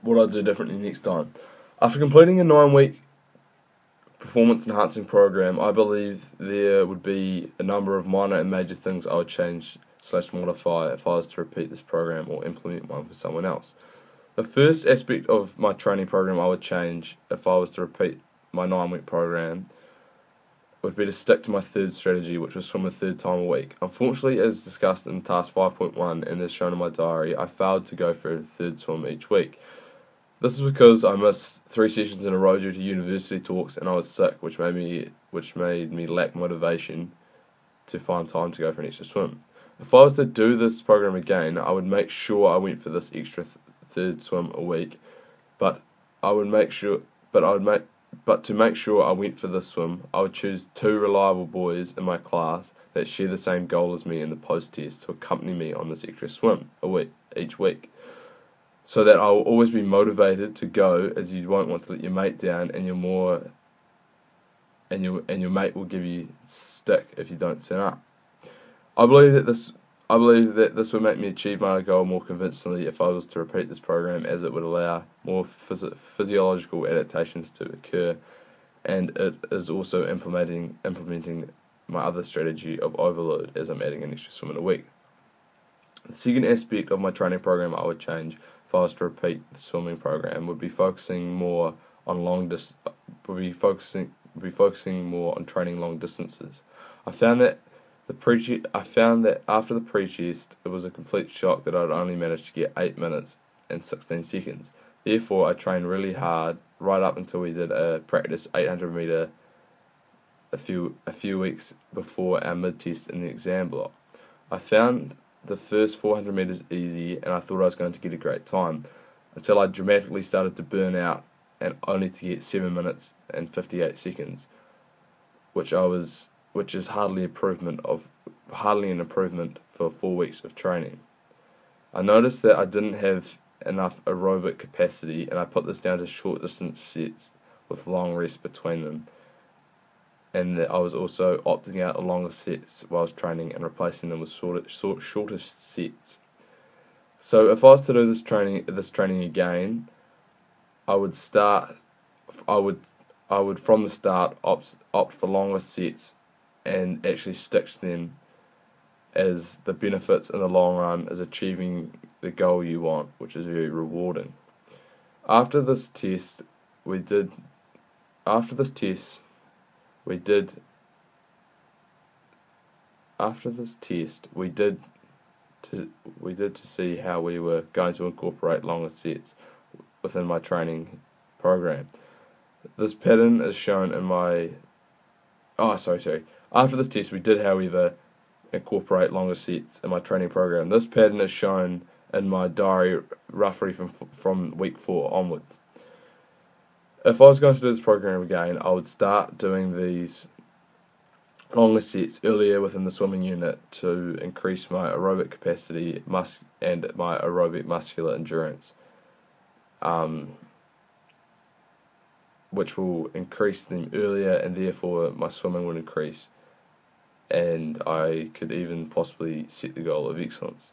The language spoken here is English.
what I'd do differently next time. After completing a 9-week performance enhancing program, I believe there would be a number of minor and major things I would change / modify if I was to repeat this program or implement one for someone else. The first aspect of my training program I would change if I was to repeat my 9-week program would be to stick to my third strategy, which was swim a third time a week. Unfortunately, as discussed in task 5.1 and as shown in my diary, I failed to go for a third swim each week. This is because I missed 3 sessions in a row due to university talks and I was sick, which made me lack motivation to find time to go for an extra swim. If I was to do this program again, I would make sure I went for this extra third swim a week, but to make sure I went for this swim, I would choose 2 reliable boys in my class that share the same goal as me in the post-test to accompany me on this extra swim each week, so that I will always be motivated to go, as you won't want to let your mate down, and your mate will give you stick if you don't turn up. I believe that this would make me achieve my goal more convincingly if I was to repeat this program, as it would allow more physiological adaptations to occur, and it is also implementing my other strategy of overload, as I'm adding an extra swim in a week. The second aspect of my training program I would change if I was to repeat the swimming program would be focusing more on training long distances. I found that after the pre-test, it was a complete shock that I'd only managed to get 8 minutes and 16 seconds. Therefore, I trained really hard right up until we did a practice 800 meter a few weeks before our mid-test in the exam block. I found the first 400 meters easy, and I thought I was going to get a great time, until I dramatically started to burn out and only to get 7 minutes and 58 seconds, which is hardly an improvement for 4 weeks of training. I noticed that I didn't have enough aerobic capacity, and I put this down to short distance sets with long rest between them, and that I was also opting out of longer sets while I was training and replacing them with shorter sets. So if I was to do this training again, I would from the start opt for longer sets and actually stick to them, as the benefits in the long run is achieving the goal you want, which is very rewarding. After this test, we did to see how we were going to incorporate longer sets within my training program. This pattern is shown in my After this test, we did, however, incorporate longer sets in my training program. This pattern is shown in my diary roughly from week 4 onwards. If I was going to do this program again, I would start doing these longer sets earlier within the swimming unit to increase my aerobic capacity and my aerobic muscular endurance, which will increase them earlier, and therefore my swimming would increase, and I could even possibly set the goal of excellence.